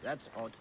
That's odd.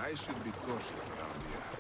I should be cautious around here.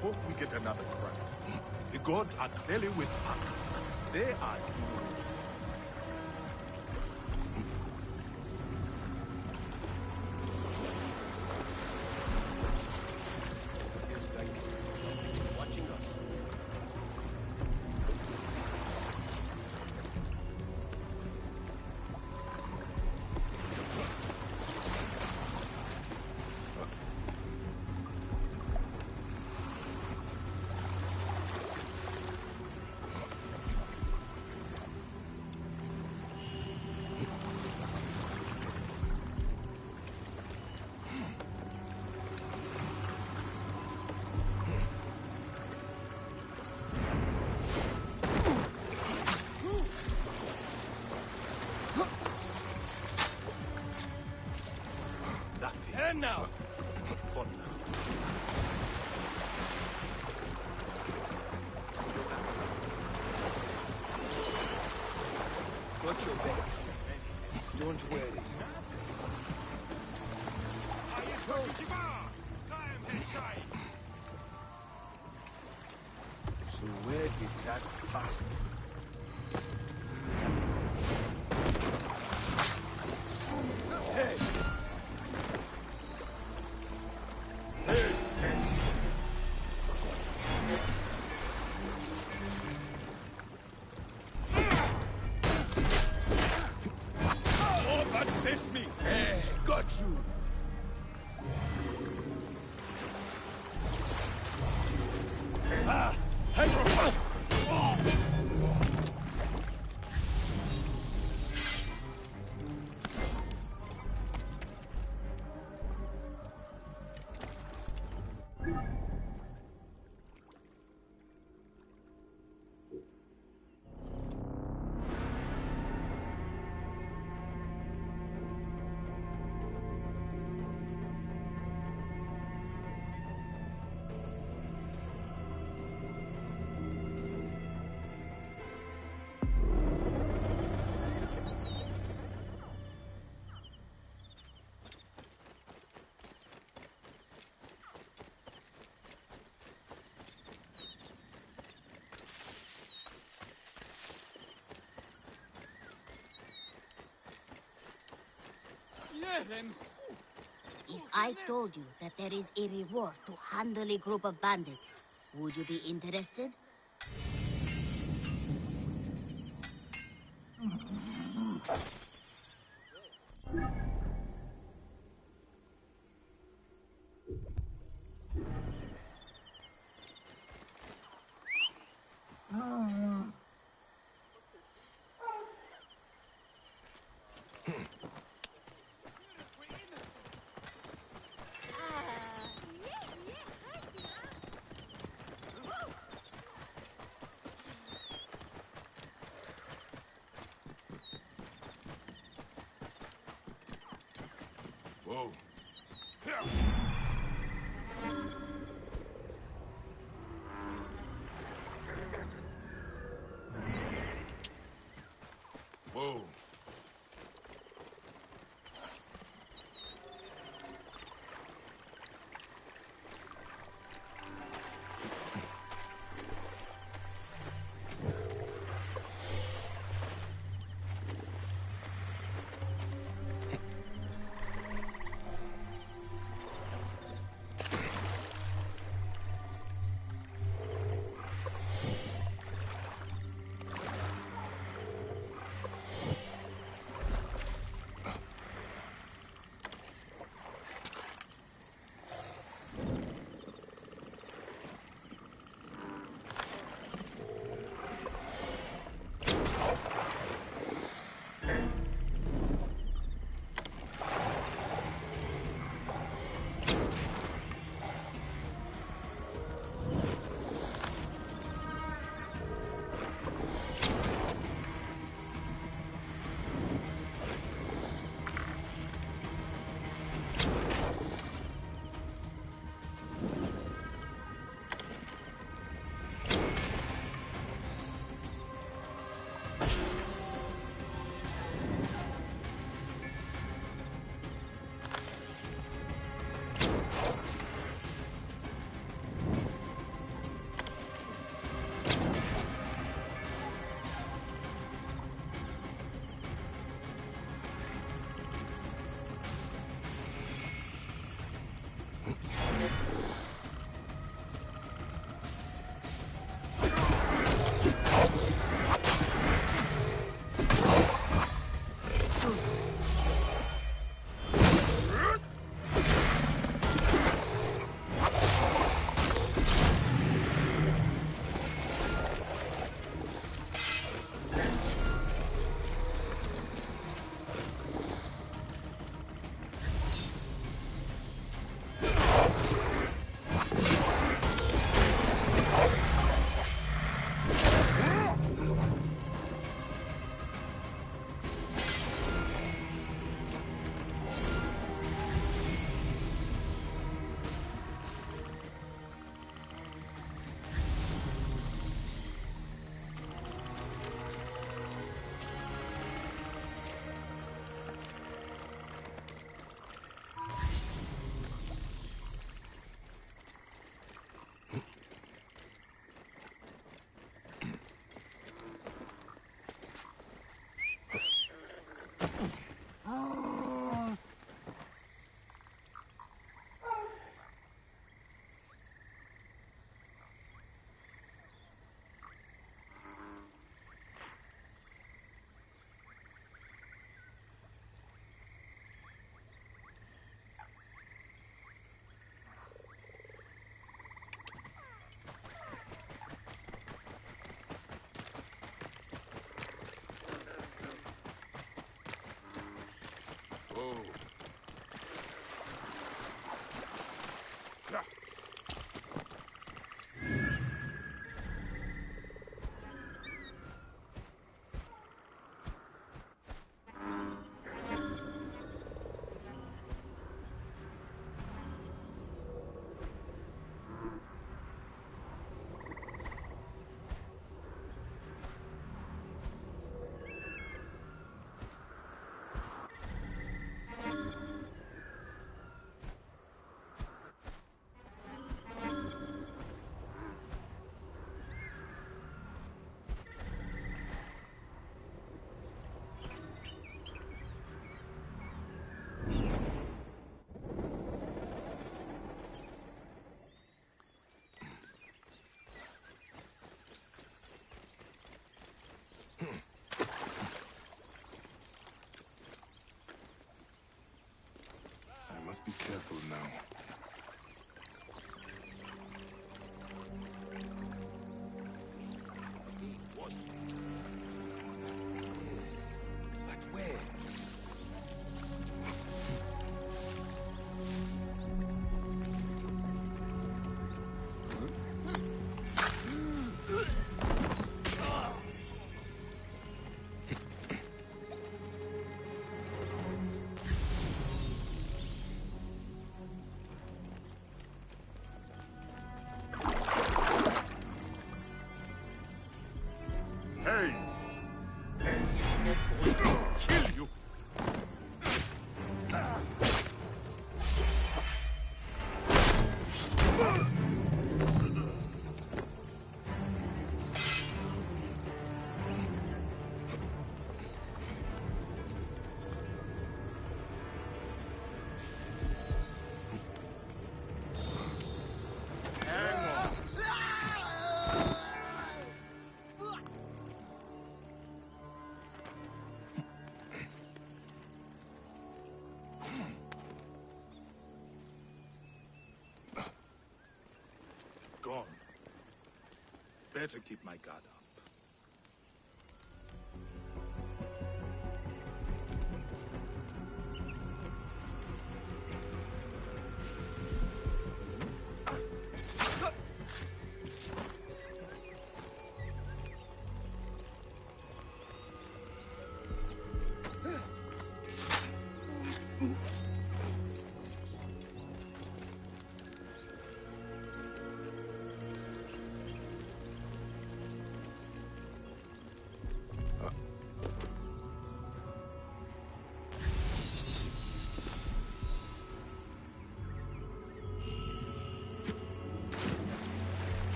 Hope we get another crack. The gods are clearly with us. They are doomed. And now! For now. Got your back. Don't worry. So where did that pass? Hey! Miss me! Hey, got you! Ah! If I told you that there is a reward to handle a group of bandits, would you be interested? Whoa. Whoa. must be careful now. What? Yes. But where? Hey! Kill you! Gone. Better keep my guard up.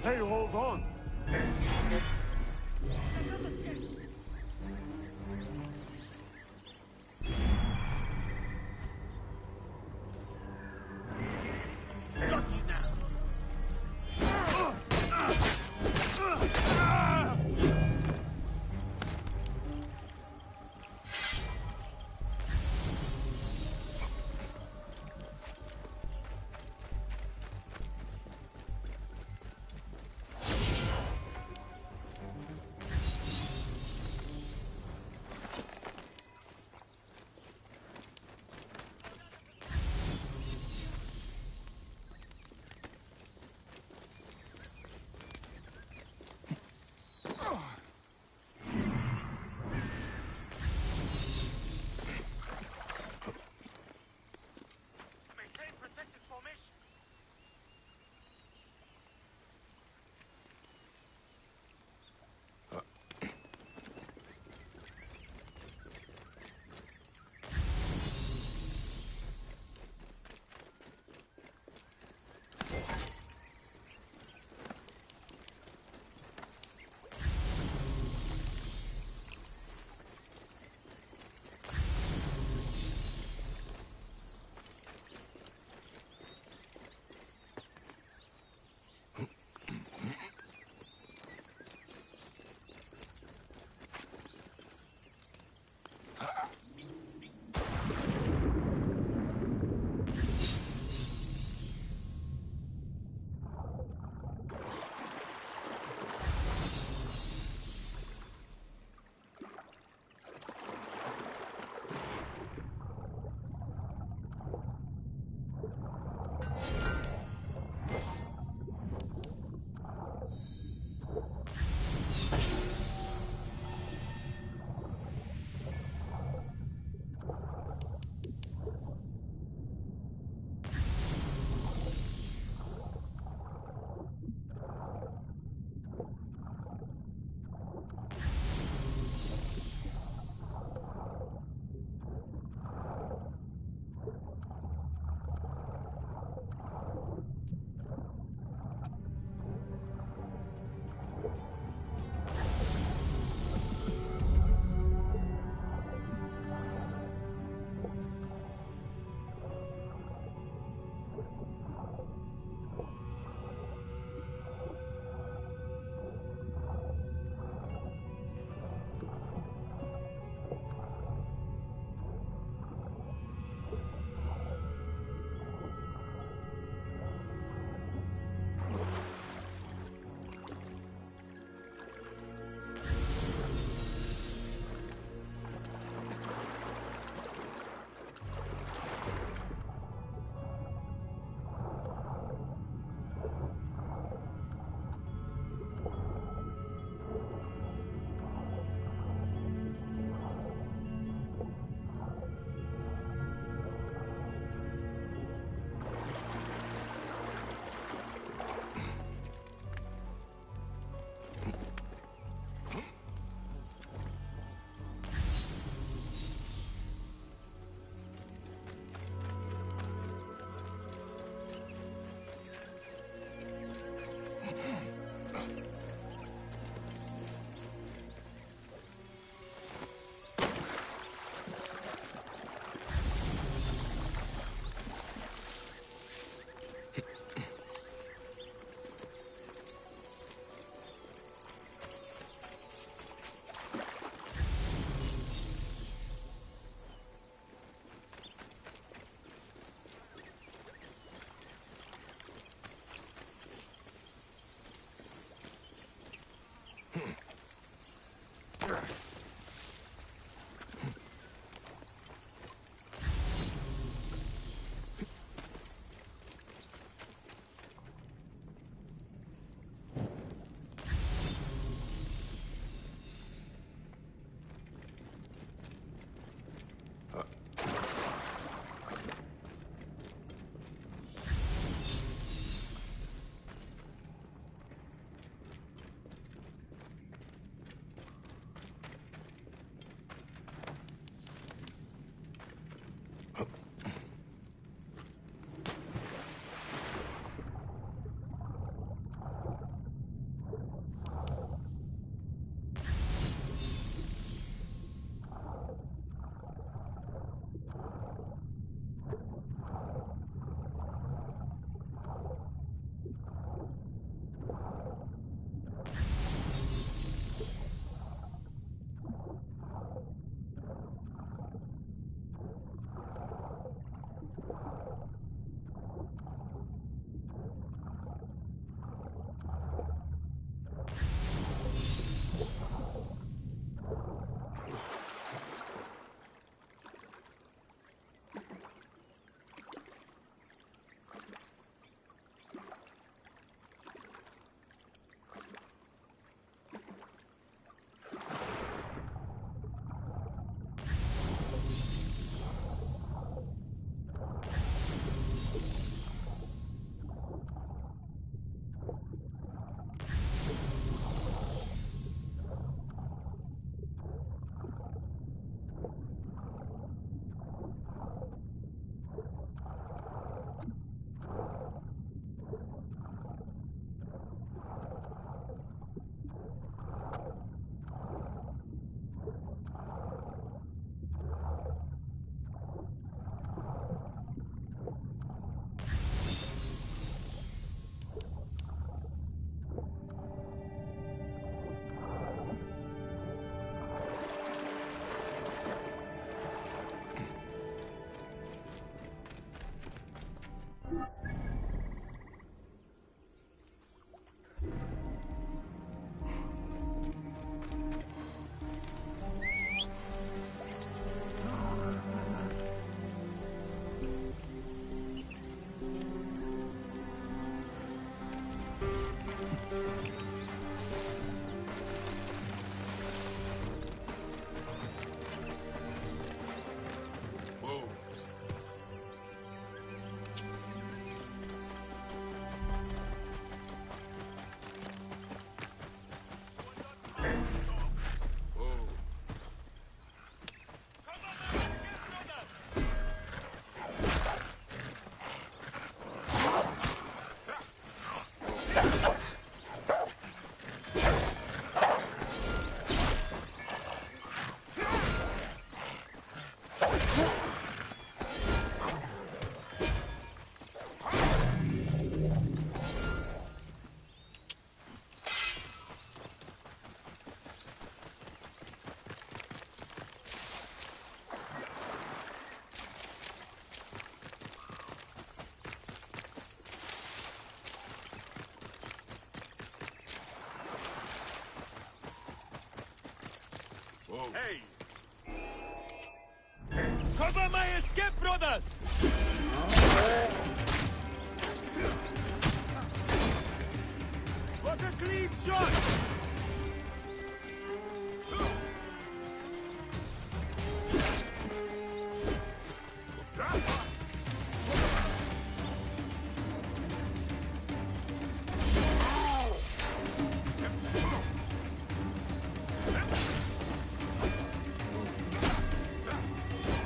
Hey, hold on! Got you now! Hey! Cover my escape, brothers! What a clean shot!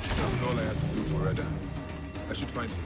That's all I have to do for Rada. I should find him.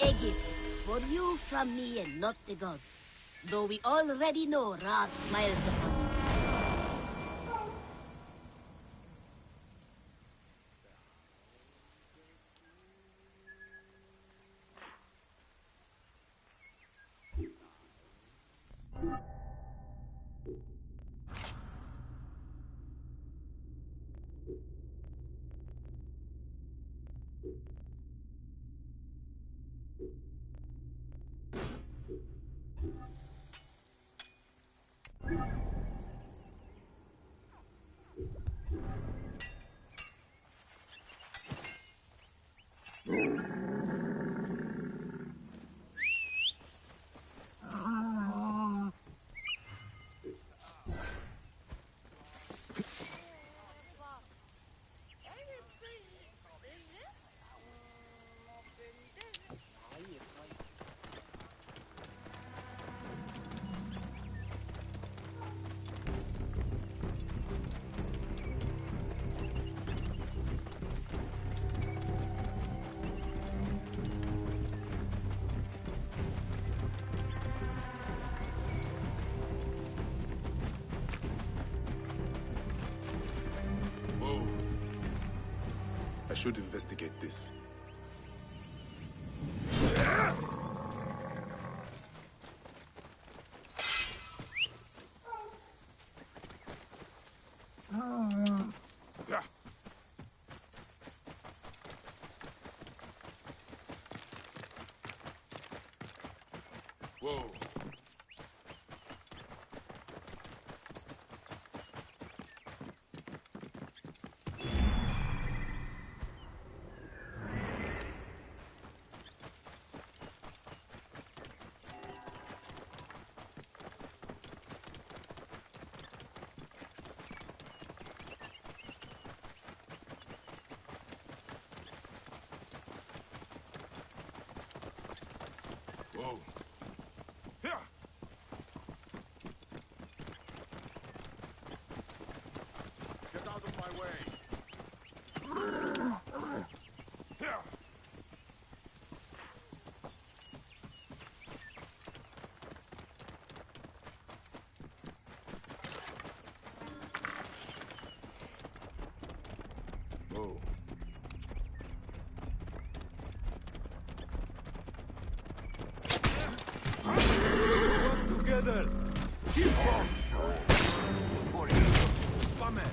A gift for you from me and not the gods. Though we already know Ra smiles upon you. I should investigate this. Whoa. Whoa. Here. Get out of my way. Here. Whoa. Together! Keep on! For you! Come in!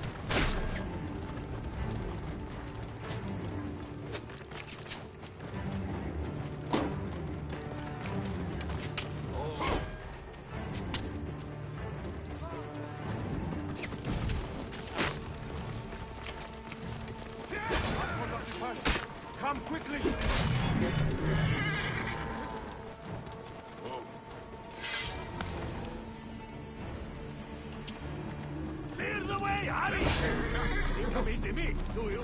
Yeah! 哪里？你可没谁命，都有。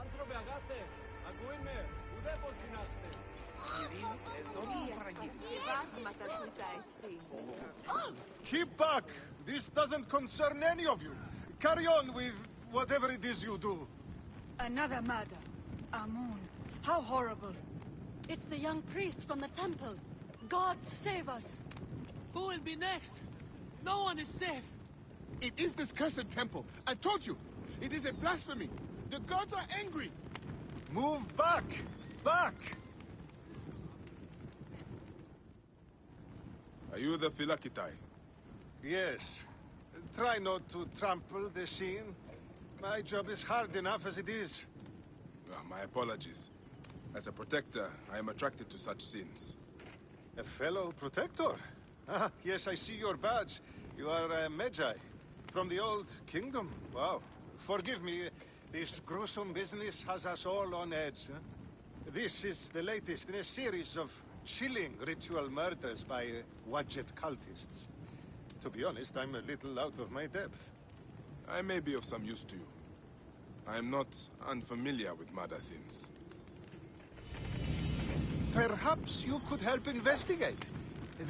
Άνθρωπε αγάθε, ακούει με, ουδέ πως δυνάστε. Keep back! This doesn't concern any of you. Carry on with whatever it is you do. Another murder. Amun. How horrible. It's the young priest from the temple. God save us. Who will be next? No one is safe. It is this cursed temple. I told you. It is a blasphemy. The gods are angry. Move back! Back! Are you the Philakitai? Yes. Try not to trample the scene. My job is hard enough as it is. My apologies. As a protector, I am attracted to such sins. A fellow protector? Ah, yes, I see your badge. You are a Magi. From the old kingdom. Wow. Forgive me. This gruesome business has us all on edge. Huh? This is the latest in a series of chilling ritual murders by Wadjet cultists. To be honest, I'm a little out of my depth. I may be of some use to you. I am not unfamiliar with murder sins. Perhaps you could help investigate.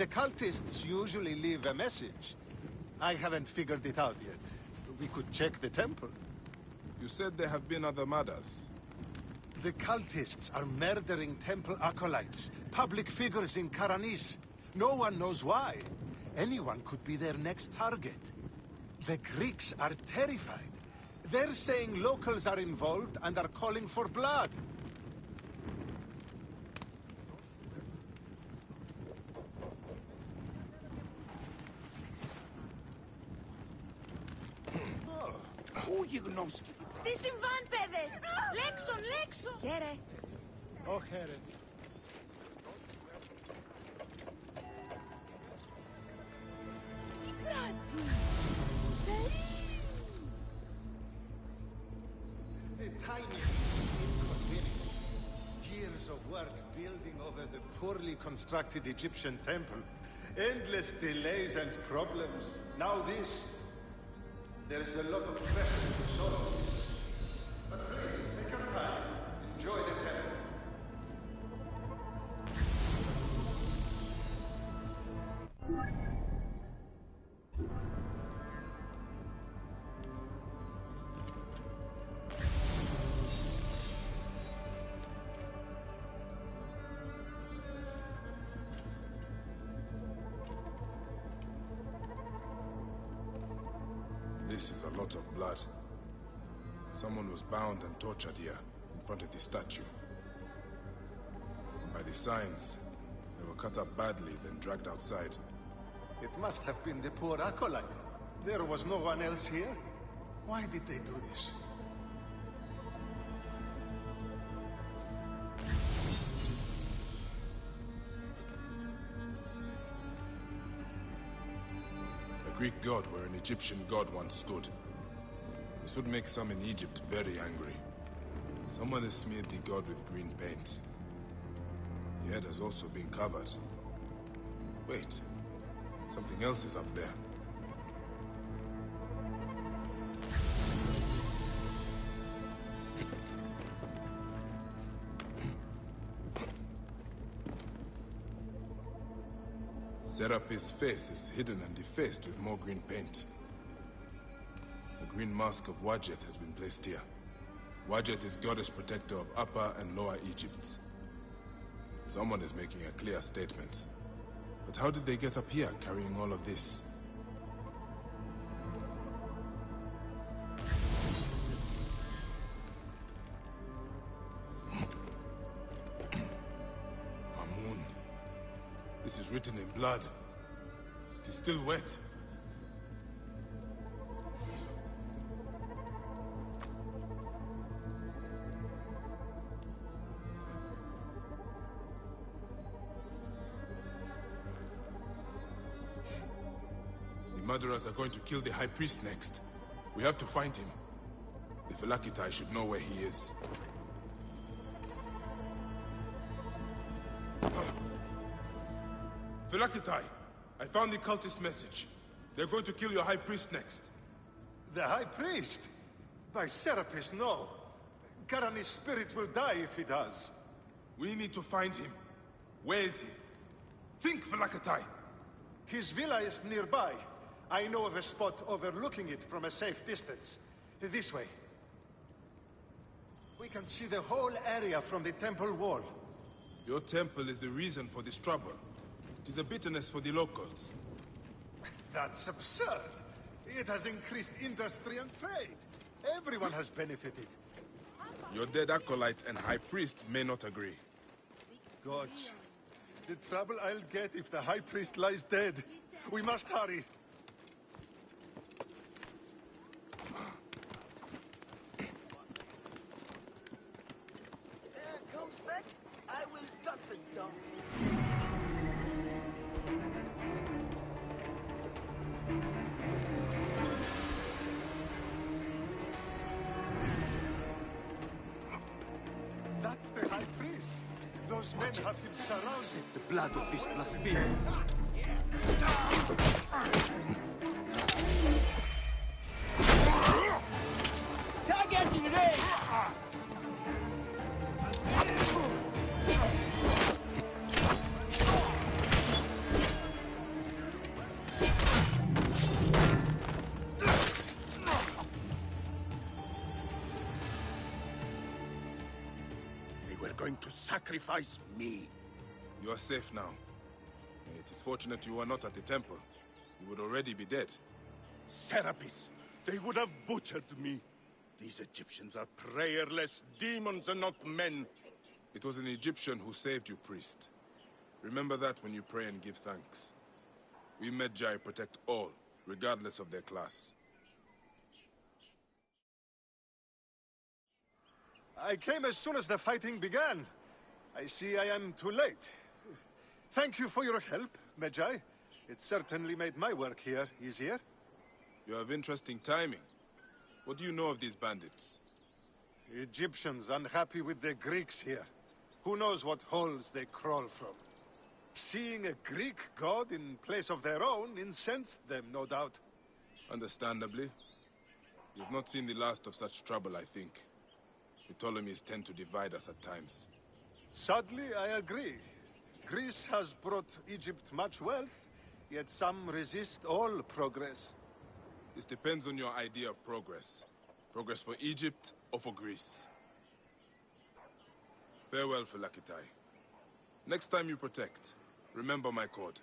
The cultists usually leave a message. I haven't figured it out yet. We could check the temple. You said there have been other murders. The cultists are murdering temple acolytes, public figures in Karanis. No one knows why. Anyone could be their next target. The Greeks are terrified. They're saying locals are involved and are calling for blood. Τι συμβάν, παιδες! Λέξον, λέξον! Χαίρε! Ω χαίρε. The tiny inconvenient. Years of work building over the poorly constructed Egyptian temple. Endless delays and problems. Now this. There is a lot of pressure to solve. But please, take your time. Enjoy the temple. This is a lot of blood. Someone was bound and tortured here, in front of the statue. By the signs, they were cut up badly, then dragged outside. It must have been the poor acolyte. There was no one else here. Why did they do this? A Greek god where an Egyptian god once stood. This would make some in Egypt very angry. Someone has smeared the god with green paint. The head has also been covered. Wait, something else is up there. Serapis' face is hidden and defaced with more green paint. The green mask of Wadjet has been placed here. Wadjet is goddess protector of Upper and Lower Egypt. Someone is making a clear statement. But how did they get up here carrying all of this? Amun. This is written in blood. It is still wet. The murderers are going to kill the High Priest next. We have to find him. The Phylakitai should know where he is. Phylakitai, I found the cultist message. They're going to kill your High Priest next. The High Priest? By Serapis, no. Garani's spirit will die if he does. We need to find him. Where is he? Think, Phylakitai! His villa is nearby. I know of a spot overlooking it from a safe distance. This way. We can see the whole area from the temple wall. Your temple is the reason for this trouble. It is a bitterness for the locals. That's absurd. It has increased industry and trade. Everyone has benefited. Your dead acolyte and High Priest may not agree. Gods, the trouble I'll get if the High Priest lies dead. We must hurry. Comes back, I will gut the dump. That's the High Priest. Those men have him surrounded. The blood of this blasphemer. Target in range! They were going to sacrifice me. You are safe now. It is fortunate you were not at the temple. You would already be dead. Serapis, they would have butchered me. These Egyptians are prayerless demons and not men. It was an Egyptian who saved you, priest. Remember that when you pray and give thanks. We Medjay protect all, regardless of their class. I came as soon as the fighting began. I see I am too late. Thank you for your help, Medjay. It certainly made my work here easier. You have interesting timing. What do you know of these bandits? Egyptians unhappy with the Greeks here. Who knows what holes they crawl from? Seeing a Greek god in place of their own incensed them, no doubt. Understandably. You've not seen the last of such trouble, I think. The Ptolemies tend to divide us at times. Sadly, I agree. Greece has brought Egypt much wealth, yet some resist all progress. This depends on your idea of progress. Progress for Egypt or for Greece. Farewell, Phylakitai. Next time you protect, remember my code.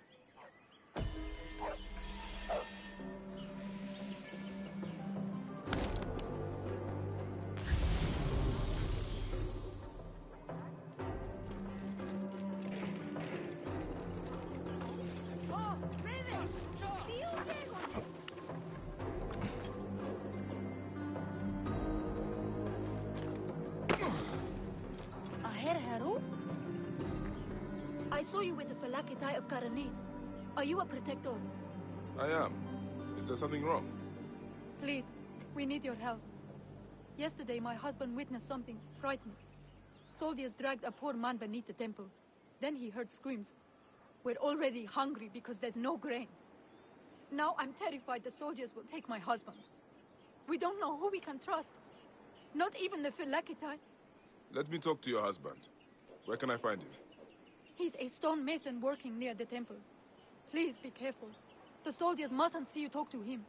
I saw you with the Phalakitae of Karanis. Are you a protector? I am. Is there something wrong? Please, we need your help. Yesterday, my husband witnessed something frightening. Soldiers dragged a poor man beneath the temple. Then he heard screams. We're already hungry because there's no grain. Now I'm terrified the soldiers will take my husband. We don't know who we can trust. Not even the Phalakitae. Let me talk to your husband. Where can I find him? He's a stone-mason working near the temple. Please be careful. The soldiers mustn't see you talk to him.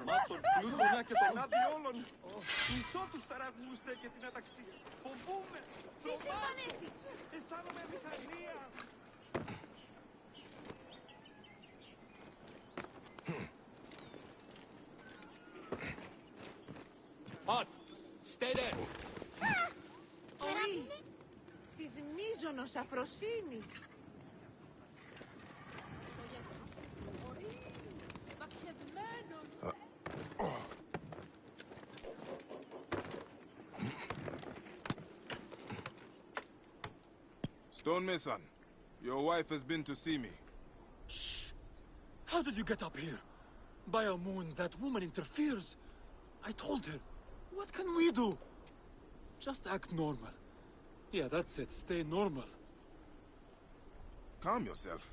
Μα τον πλούτονα και τον άδειο όλων. Μισώ τους ταραγούστε και την αταξία. Φοβούμαι. Τρομάζω. Αισθάνομαι μηχανία. Hot! Stay there! Ορί, της μείζωνος αφροσύνης. Stonemason, your wife has been to see me. Shh! How did you get up here? By a moon, that woman interferes. I told her. What can we do? Just act normal. Yeah, that's it. Stay normal. Calm yourself.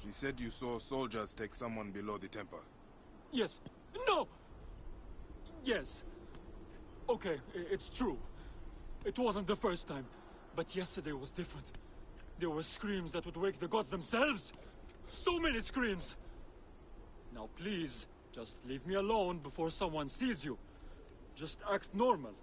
She said you saw soldiers take someone below the temple. Yes. No! Yes. Okay, it's true. It wasn't the first time. But yesterday was different. There were screams that would wake the gods themselves. So many screams. Now please, just leave me alone before someone sees you. Just act normal.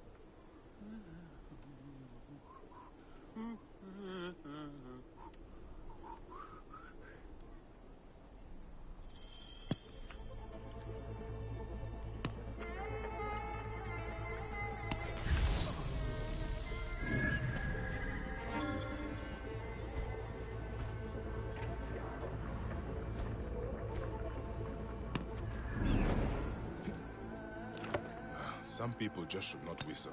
Some people just should not whistle.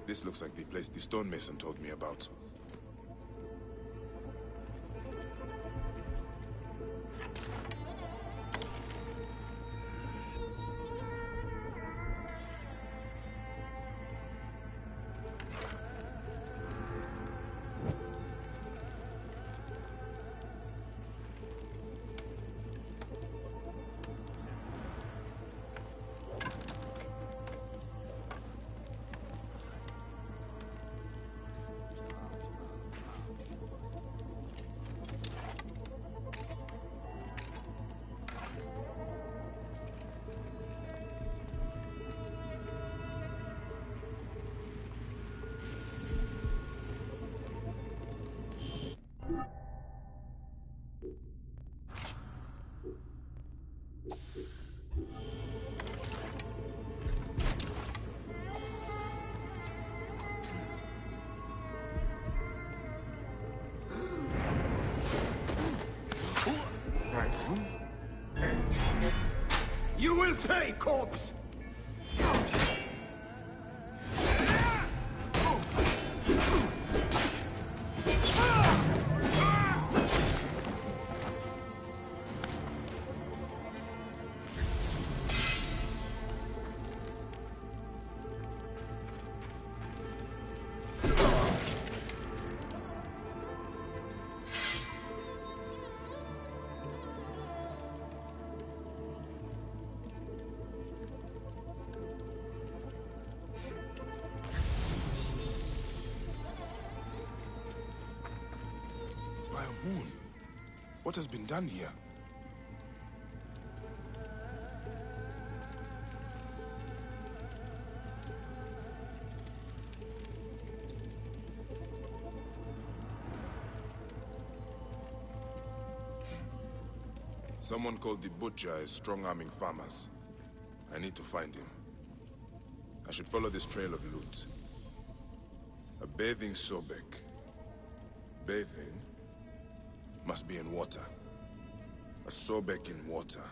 This looks like the place the stonemason told me about. You will pay, corpse! Moon, what has been done here? Someone called the Butcher is strong-arming farmers. I need to find him. I should follow this trail of loot. A bathing Sobek. Bathing? Must be in water. A Sobek in water.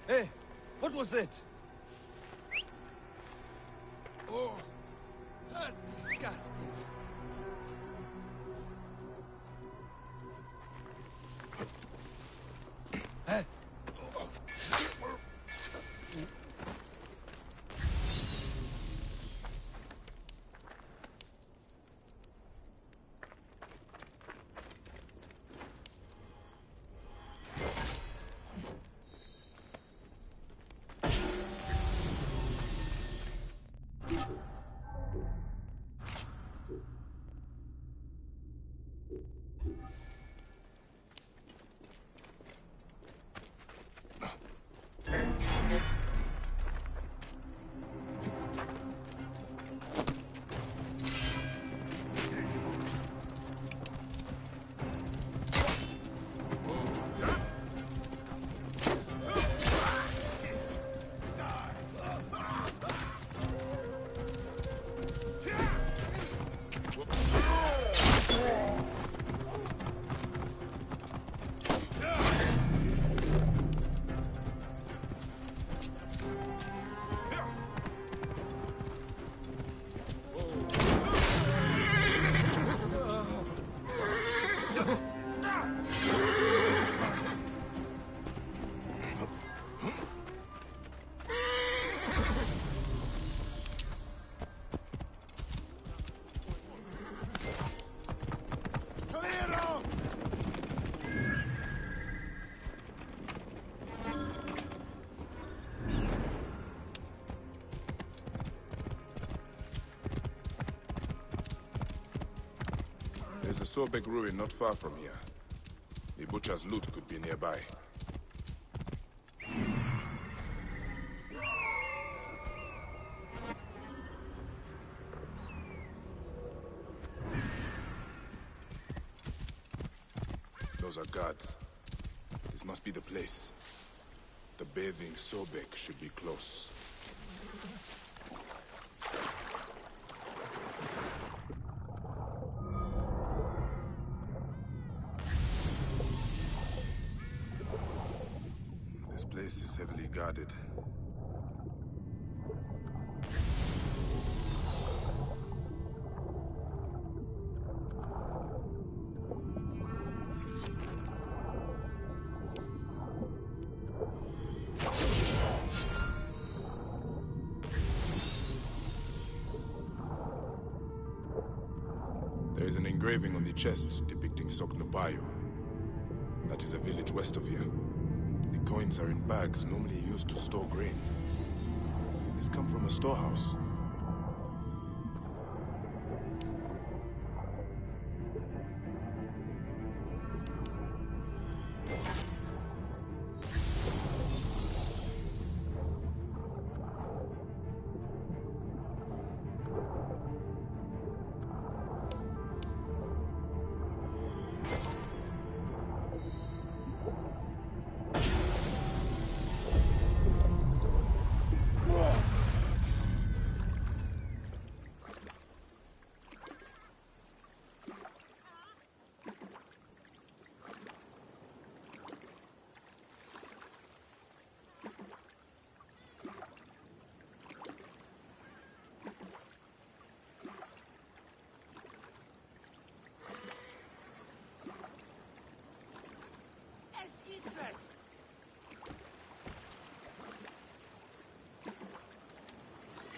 Hey, what was that? Oh, that's disgusting. Hey. There's a Sobek ruin not far from here. The butcher's loot could be nearby. Those are guards. This must be the place. The bathing Sobek should be close. This place is heavily guarded. There is an engraving on the chest depicting Soknopayo. That is a village west of here. The coins are in bags normally used to store grain. These come from a storehouse.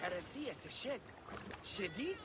هرسية الشد شديد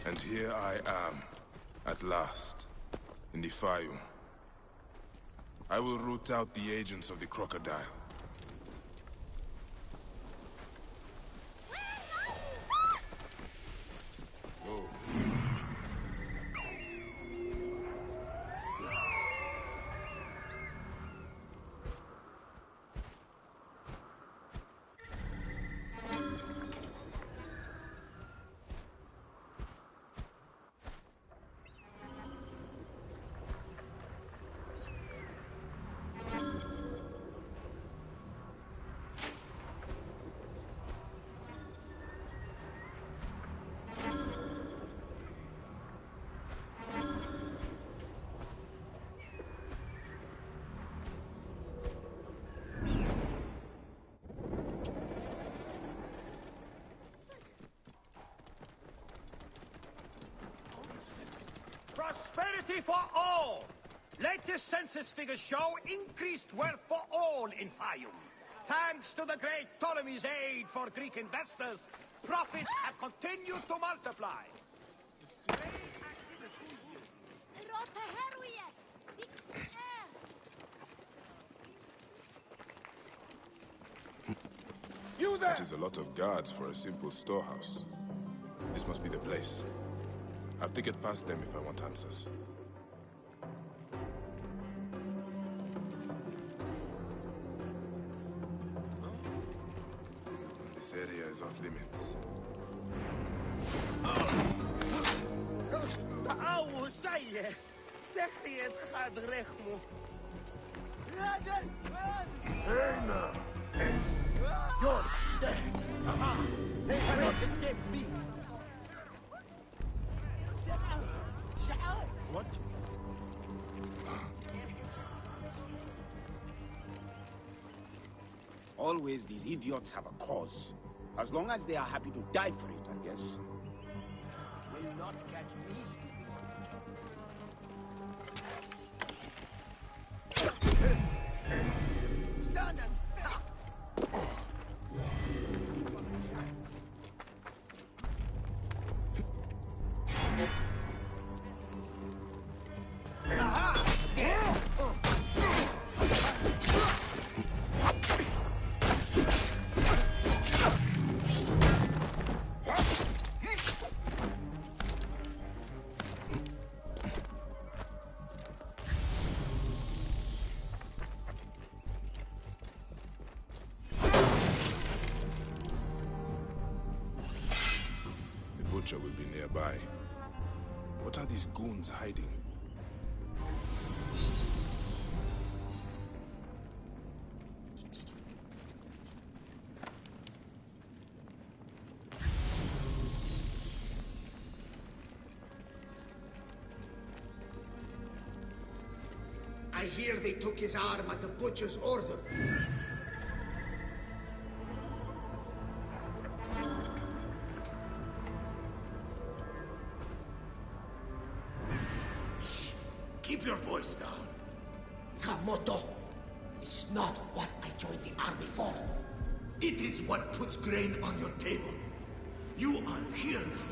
And here I am, at last, in the Fayum. I will root out the agents of the crocodile. Whoa. Prosperity for all! Latest census figures show increased wealth for all in Fayum. Thanks to the great Ptolemy's aid for Greek investors, profits have continued to multiply. You there! That is a lot of guards for a simple storehouse. This must be the place. I have to get past them if I want answers. This area is off limits. You're dead! Aha! They cannot escape me! What? Always these idiots have a cause. As long as they are happy to die for it, I guess. Will not catch me. Stand and stop! Butcher will be nearby. What are these goons hiding? I hear they took his arm at the butcher's order. Keep your voice down. Kamoto, this is not what I joined the army for. It is what puts grain on your table. You are here now.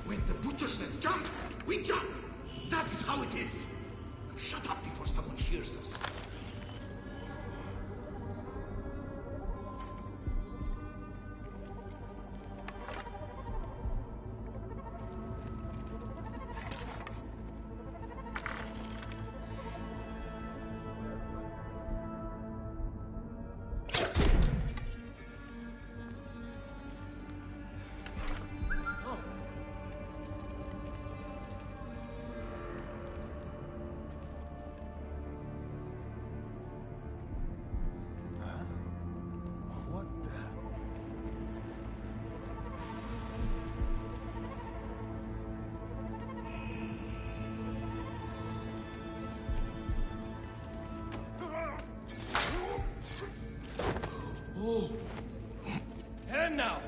When the butcher says jump, we jump. That is how it is. Now shut up before someone hears us. Oh. And now.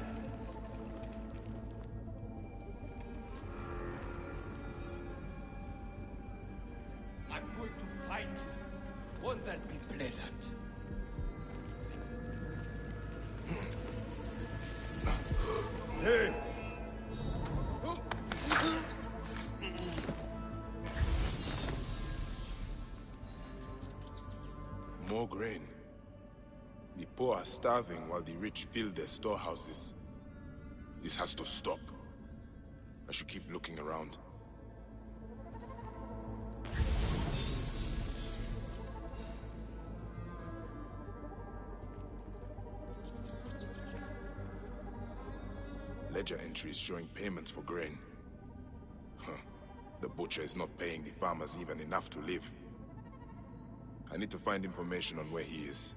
I'm going to fight you. Won't that be pleasant? Hey! More grain. The poor are starving while the rich fill their storehouses. This has to stop. I should keep looking around. Ledger entries showing payments for grain. Huh. The butcher is not paying the farmers even enough to live. I need to find information on where he is.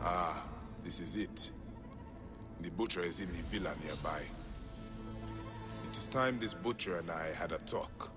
Ah, this is it. The butcher is in the villa nearby. It is time this butcher and I had a talk.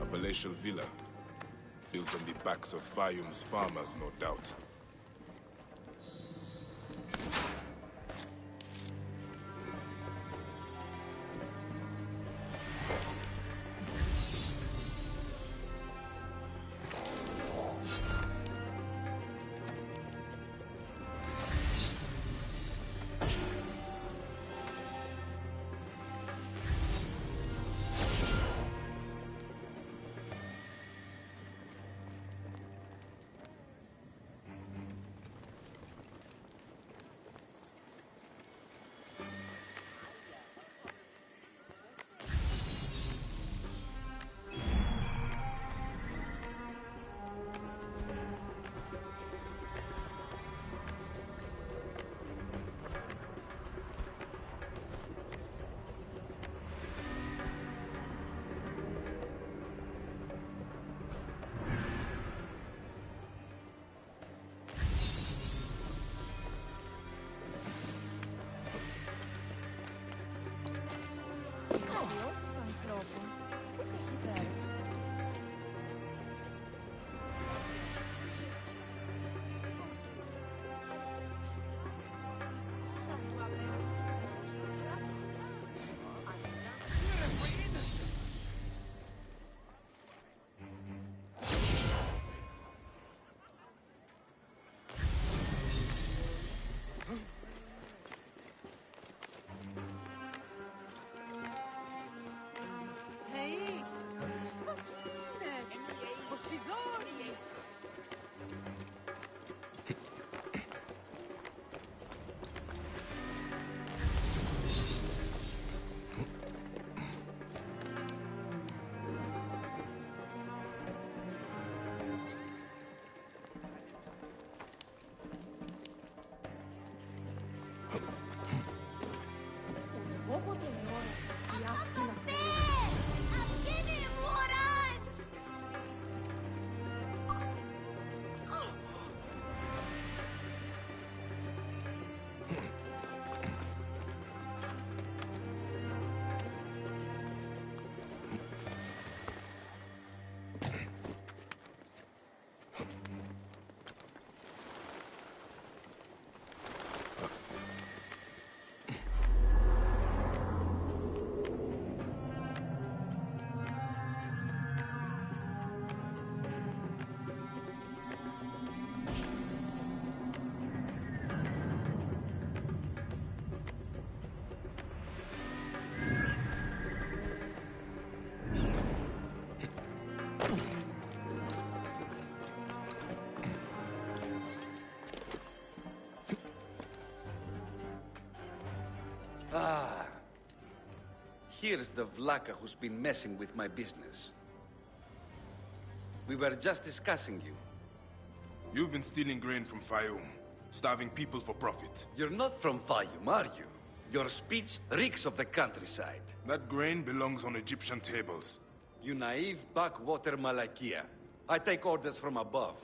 Palatial villa, built on the backs of Fayum's farmers, no doubt. Ah. Here's the Vlaka who's been messing with my business. We were just discussing you. You've been stealing grain from Fayum, starving people for profit. You're not from Fayum, are you? Your speech reeks of the countryside. That grain belongs on Egyptian tables. You naive backwater Malakia. I take orders from above.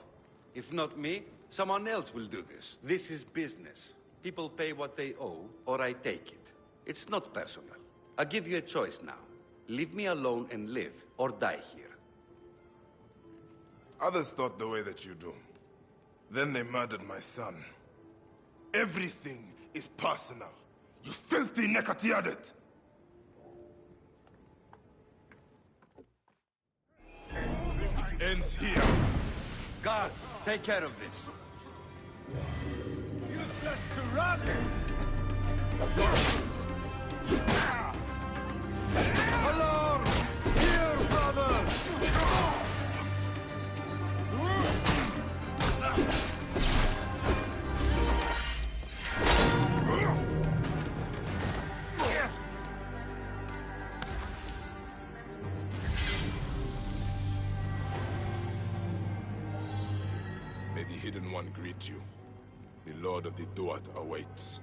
If not me, someone else will do this. This is business. People pay what they owe, or I take it. It's not personal. I give you a choice now. Leave me alone and live, or die here. Others thought the way that you do. Then they murdered my son. Everything is personal. You filthy Nekatiadet! It ends here. Guards, take care of this. Useless to run! Alarm! Here, brothers! May the Hidden One greet you. The Lord of the Duat awaits.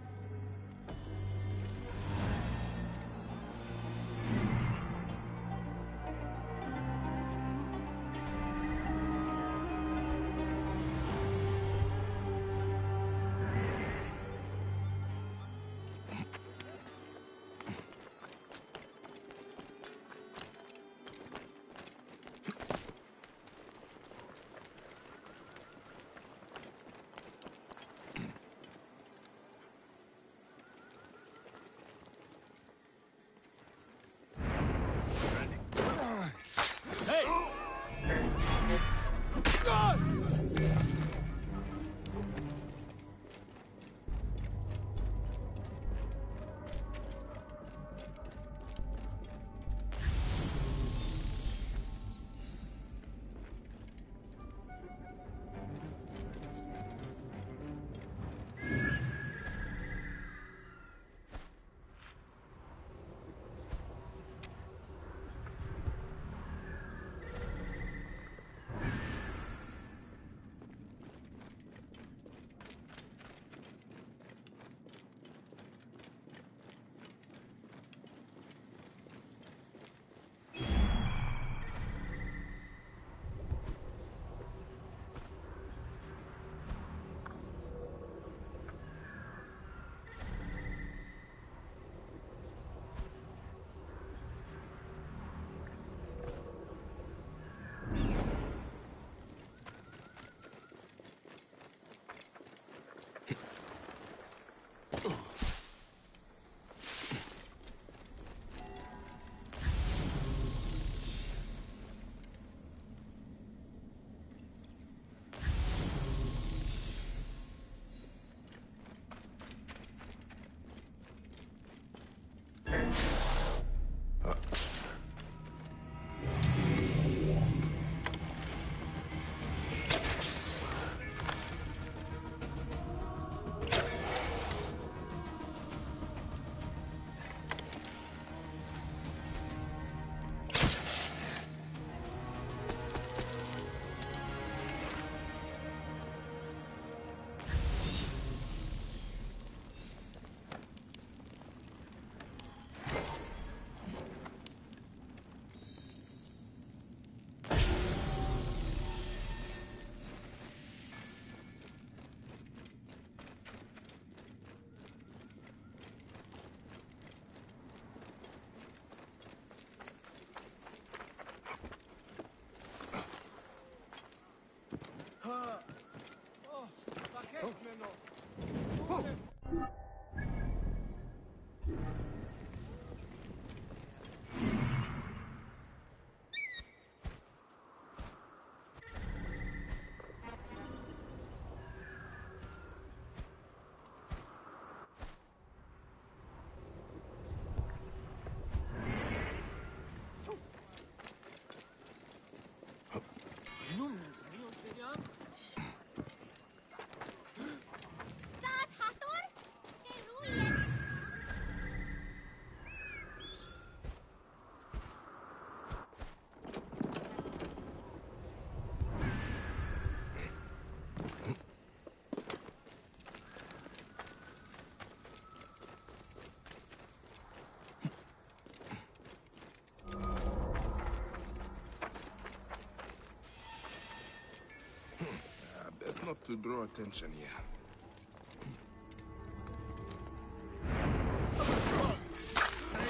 not to draw attention here.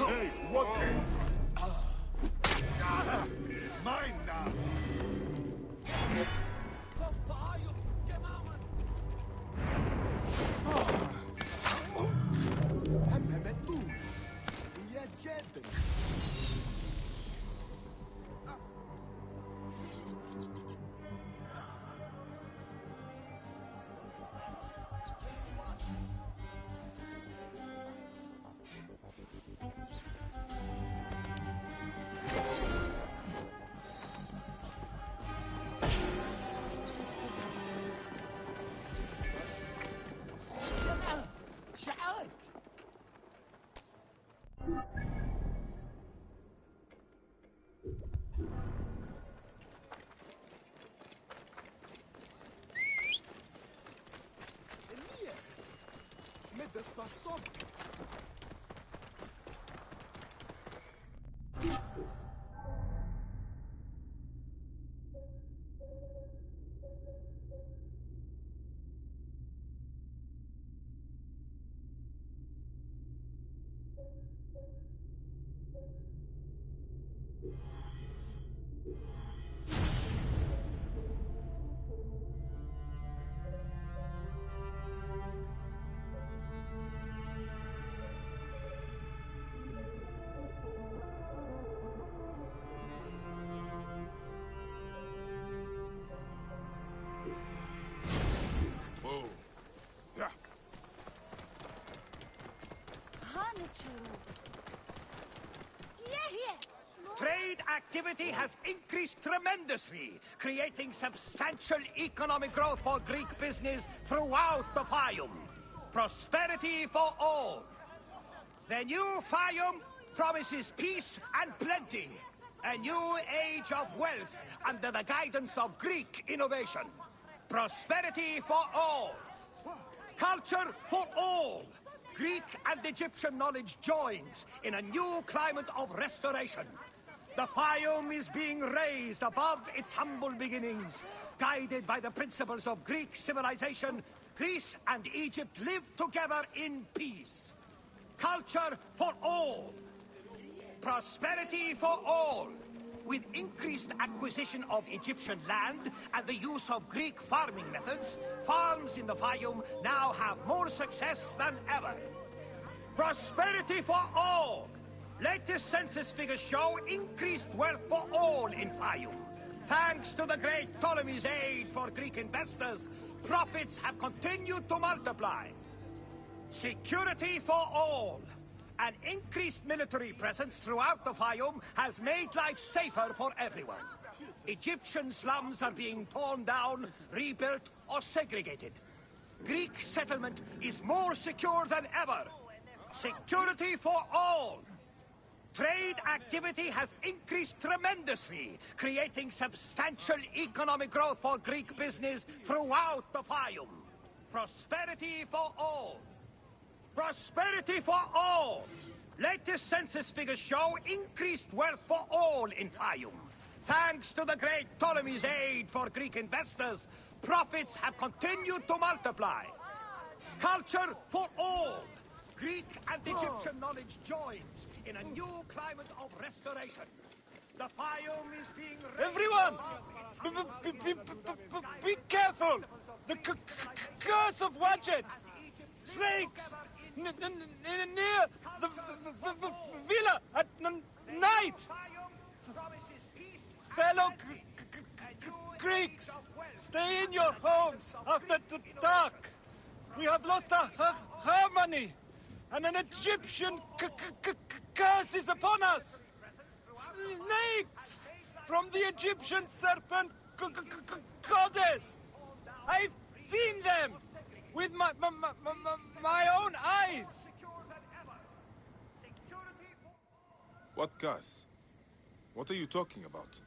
Hey, what? Mine now. Whoa. Yeah. Trade activity has increased tremendously, creating substantial economic growth for Greek business throughout the Fayum. Prosperity for all. The new Fayum promises peace and plenty. A new age of wealth under the guidance of Greek innovation. Prosperity for all. Culture for all. Greek and Egyptian knowledge joins in a new climate of restoration. The Fayum is being raised above its humble beginnings. Guided by the principles of Greek civilization, Greece and Egypt live together in peace. Culture for all. Prosperity for all. With increased acquisition of Egyptian land and the use of Greek farming methods, farms in the Fayum now have more success than ever. Prosperity for all. Latest census figures show increased wealth for all in Fayum. Thanks to the great Ptolemy's aid for Greek investors, profits have continued to multiply. Security for all. An increased military presence throughout the Fayum has made life safer for everyone. Egyptian slums are being torn down, rebuilt, or segregated. Greek settlement is more secure than ever. Security for all. Trade activity has increased tremendously, creating substantial economic growth for Greek business throughout the Fayum. Prosperity for all. Prosperity for all. Latest census figures show increased wealth for all in Fayum. Thanks to the great Ptolemy's aid for Greek investors, profits have continued to multiply. Culture for all. Greek and Egyptian knowledge joins in a new climate of restoration. The Fayum is being raised. Everyone! Be careful! The curse of Wadjet! Snakes! Near the villa at night! Fellow Greeks, stay in your homes after the dark. We have lost our harmony, and an Egyptian curse is upon us. Snakes from the Egyptian serpent goddess. I've seen them with my own eyes. What curse? What are you talking about?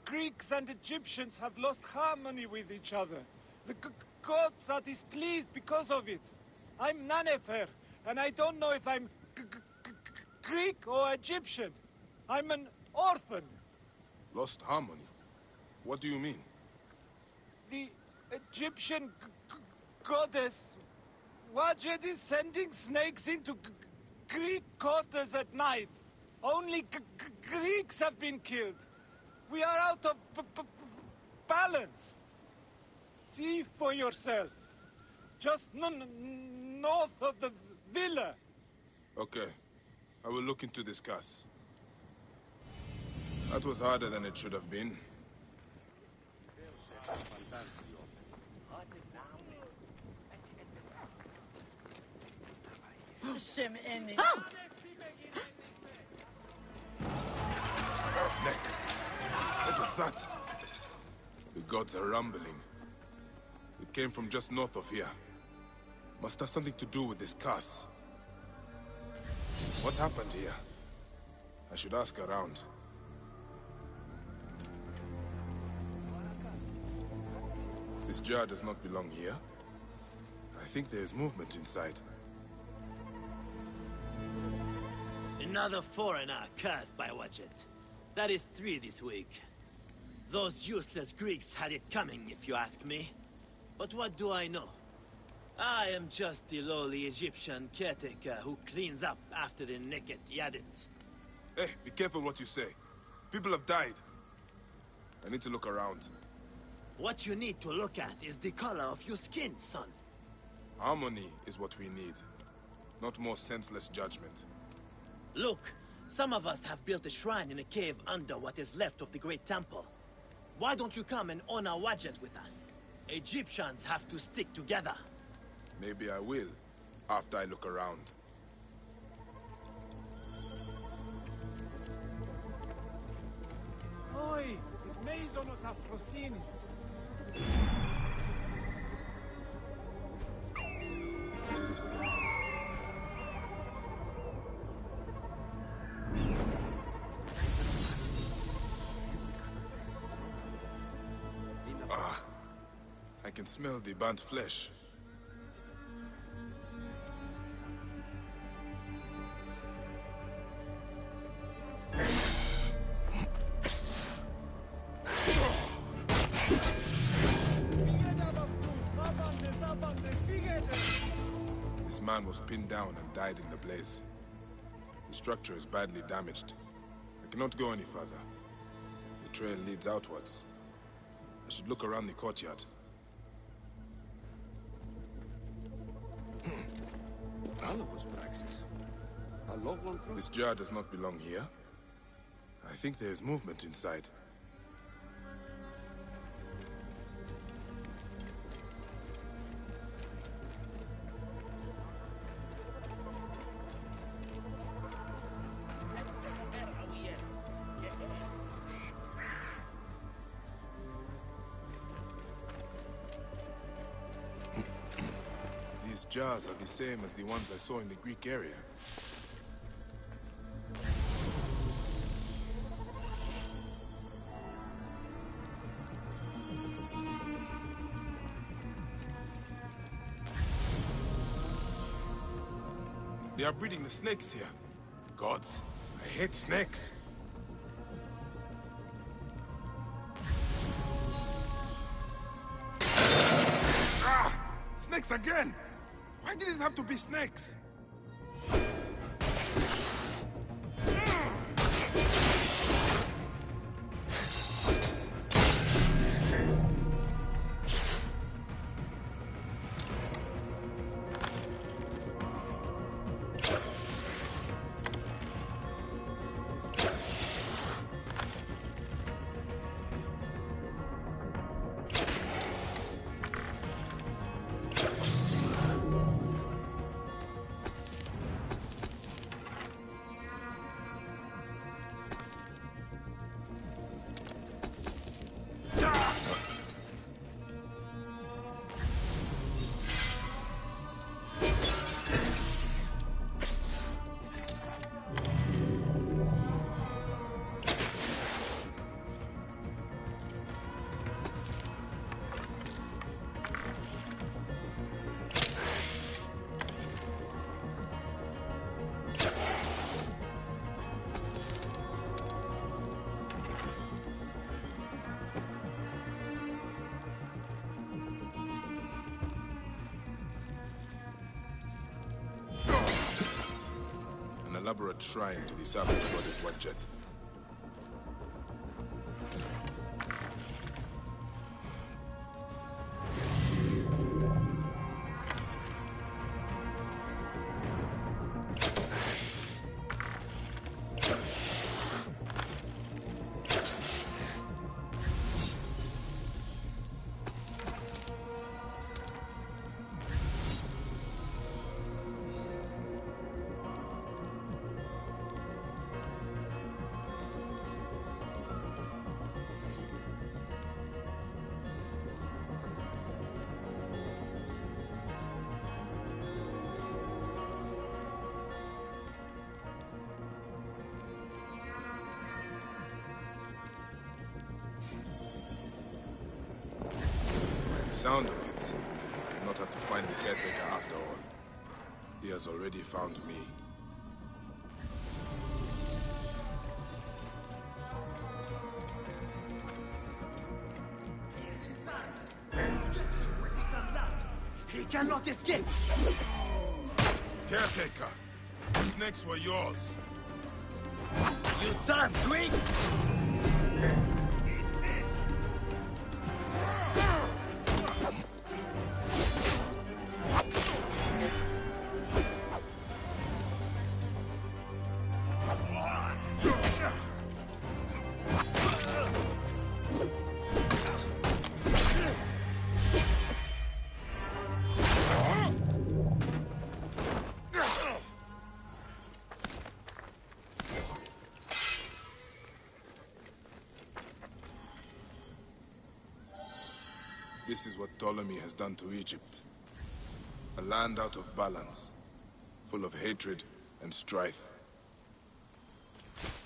Greeks and Egyptians have lost harmony with each other. The gods are displeased because of it. I'm Nanefer, and I don't know if I'm Greek or Egyptian. I'm an orphan. Lost harmony? What do you mean? The Egyptian goddess Wadjet is sending snakes into Greek quarters at night. Only Greeks have been killed. We are out of balance. See for yourself. Just north of the villa. Okay. I will look into this case. That was harder than it should have been. Neck. What was that? The gods are rumbling. It came from just north of here. Must have something to do with this curse. What happened here? I should ask around. This jar does not belong here. I think there is movement inside. Another foreigner cursed by Wadjet. That is 3 this week. Those useless Greeks had it coming, if you ask me. But what do I know? I am just the lowly Egyptian caretaker who cleans up after the naked Yadit. Hey, be careful what you say. People have died. I need to look around. What you need to look at is the color of your skin, son. Harmony is what we need, not more senseless judgment. Look, some of us have built a shrine in a cave under what is left of the Great Temple. Why don't you come and honor Wadjet with us? Egyptians have to stick together. Maybe I will, after I look around. Oi, is Meizonos Afrosinis. Ah, I can smell the burnt flesh. This man was pinned down and died in the blaze. The structure is badly damaged. I cannot go any further. The trail leads outwards. I should look around the courtyard. This jar does not belong here. I think there is movement inside. These jars are the same as the ones I saw in the Greek area. They are breeding the snakes here. Gods, I hate snakes. Ah! Snakes again! Why did it have to be snakes? elaborate shrine to the serpent goddess Wadjet. Sound of it. I'll not have to find the caretaker after all. He has already found me. He cannot escape! Caretaker! The snakes were yours. You son of Greeks! This is what Ptolemy has done to Egypt. A land out of balance, full of hatred and strife.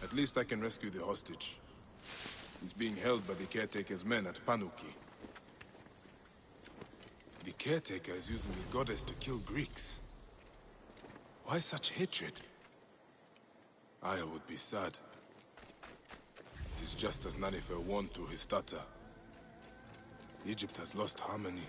At least I can rescue the hostage. He's being held by the caretaker's men at Panuki. The caretaker is using the goddess to kill Greeks. Why such hatred? I would be sad. It is just as Nanifer warned through his stutter. Egypt has lost harmony.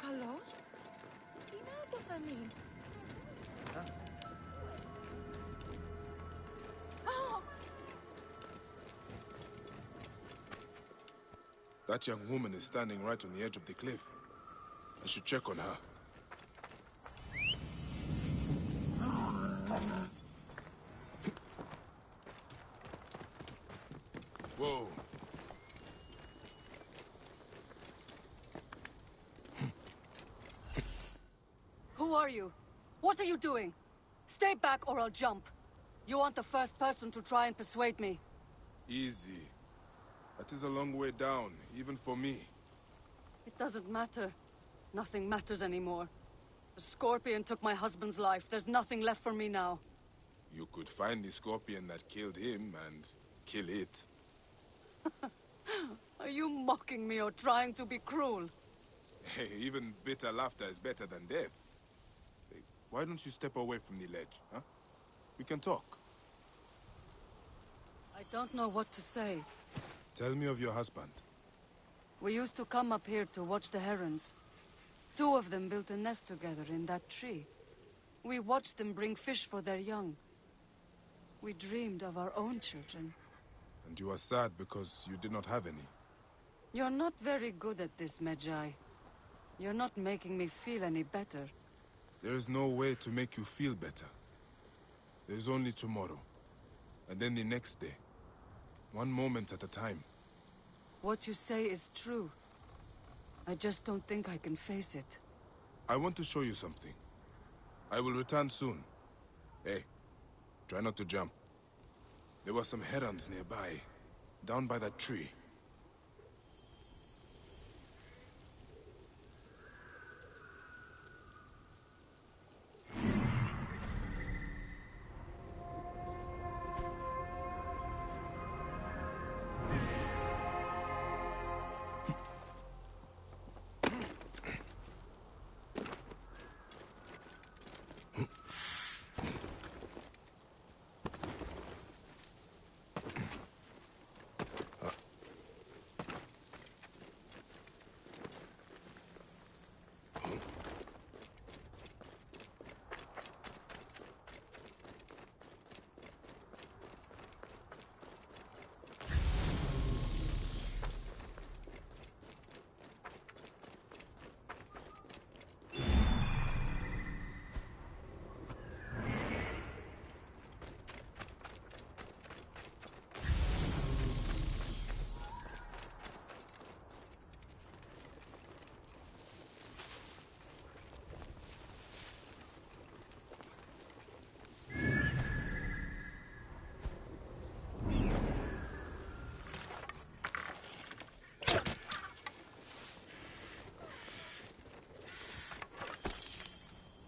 Καλός. Τι να το φανεί. That young woman is standing right on the edge of the cliff. I should check on her. Whoa. Who are you? What are you doing? Stay back or I'll jump. You aren't the first person to try and persuade me. Easy. That is a long way down, even for me. It doesn't matter. Nothing matters anymore. The Scorpion took my husband's life. There's nothing left for me now. You could find the Scorpion that killed him and kill it. Are you mocking me or trying to be cruel? Hey, even bitter laughter is better than death. Hey, why don't you step away from the ledge, huh? We can talk. I don't know what to say. Tell me of your husband. We used to come up here to watch the herons. 2 of them built a nest together in that tree. We watched them bring fish for their young. We dreamed of our own children. And you are sad because you did not have any? You're not very good at this, Medjay. You're not making me feel any better. There is no way to make you feel better. There's only tomorrow. And then the next day. One moment at a time. What you say is true. I just don't think I can face it. I want to show you something. I will return soon. Hey, try not to jump. There were some herons nearby, down by that tree.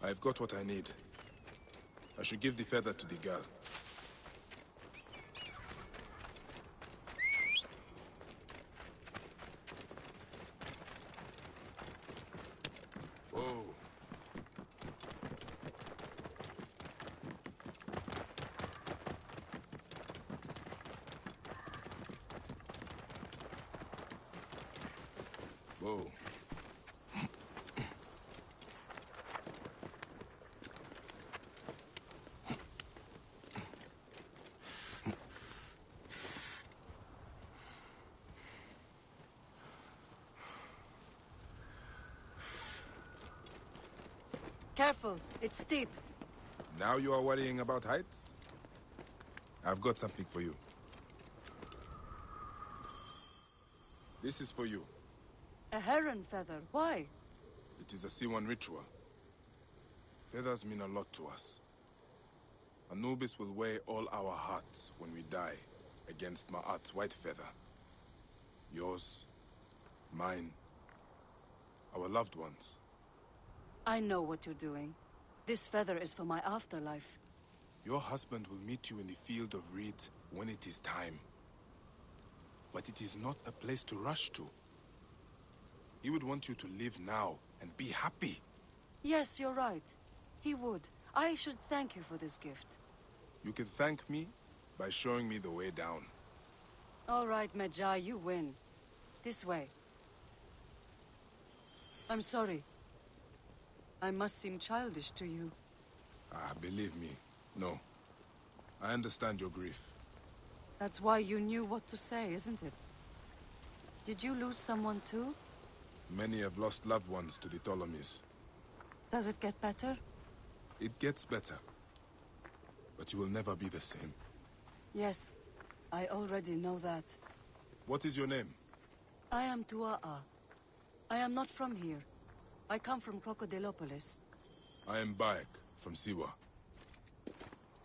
I've got what I need. I should give the feather to the girl. Whoa. Whoa. Careful, it's steep. Now you are worrying about heights? I've got something for you. This is for you. A heron feather, why? It is a C1 ritual. Feathers mean a lot to us. Anubis will weigh all our hearts when we die against Ma'at's white feather. Yours, mine, our loved ones. I know what you're doing. This feather is for my afterlife. Your husband will meet you in the field of reeds when it is time. But it is not a place to rush to. He would want you to live now and be happy. Yes, you're right. He would. I should thank you for this gift. You can thank me by showing me the way down. All right, Medjay, you win. This way. I'm sorry. I must seem childish to you. Ah, believe me, no. I understand your grief. That's why you knew what to say, isn't it? Did you lose someone too? Many have lost loved ones to the Ptolemies. Does it get better? It gets better. But you will never be the same. Yes, I already know that. What is your name? I am Tua'a. I am not from here. I come from Crocodilopolis. I am Bayek, from Siwa.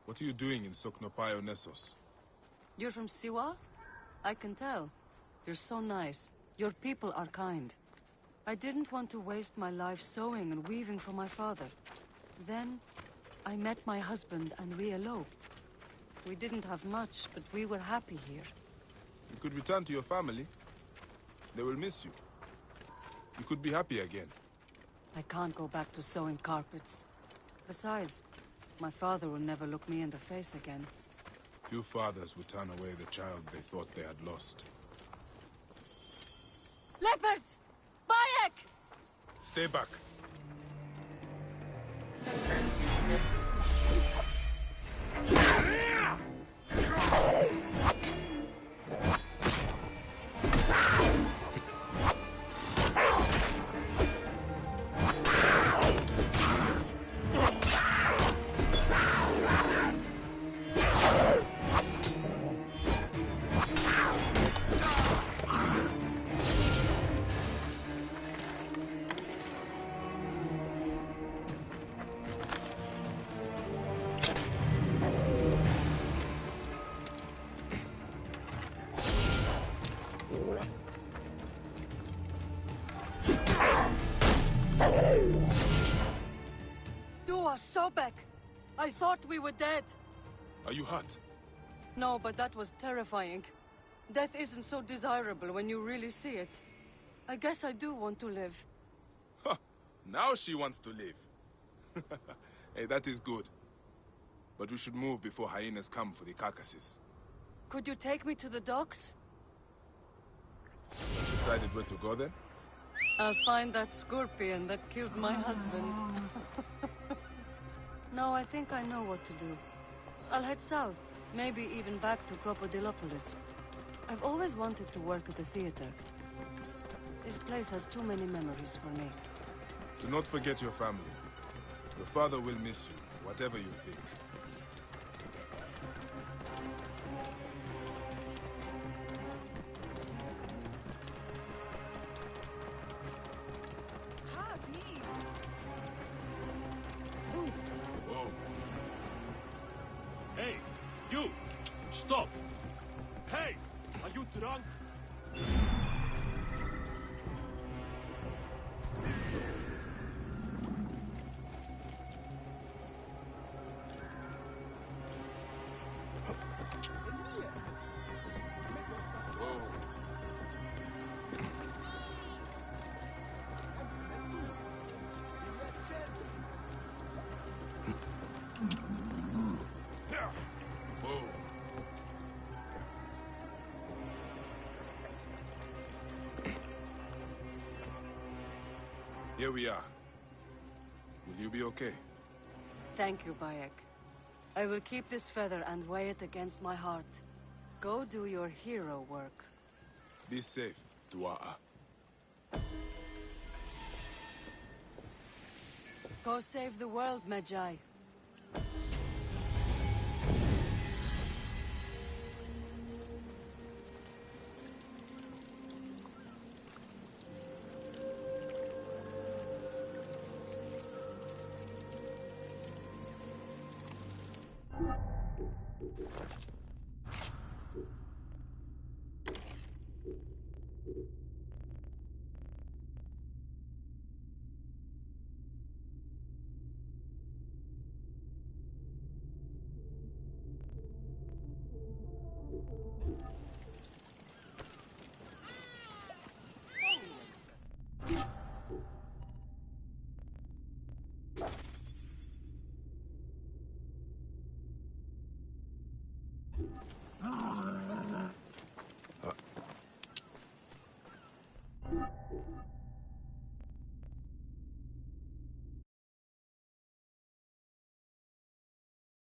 What are you doing in Soknopaio Nessos? You're from Siwa? I can tell. You're so nice. Your people are kind. I didn't want to waste my life sewing and weaving for my father. Then, I met my husband and we eloped. We didn't have much, but we were happy here. You could return to your family. They will miss you. You could be happy again. I can't go back to sewing carpets. Besides, my father will never look me in the face again. Few fathers would turn away the child they thought they had lost. Leopards! Bayek! Stay back. Dua, Sobek! I thought we were dead. Are you hurt? No, but that was terrifying. Death isn't so desirable when you really see it. I guess I do want to live. Huh. Now she wants to live. Hey, that is good. But we should move before hyenas come for the carcasses. Could you take me to the docks? Decided where to go then? I'll find that scorpion that killed my husband. No, I think I know what to do. I'll head south, maybe even back to Crocodilopolis. I've always wanted to work at the theater. This place has too many memories for me. Do not forget your family. Your father will miss you, whatever you think. Whoa. Hey, you! Stop! Hey! Are you drunk? Here we are. Will you be okay? Thank you, Bayek. I will keep this feather and weigh it against my heart. Go do your hero work. Be safe, Tua'a. Go save the world, Medjay.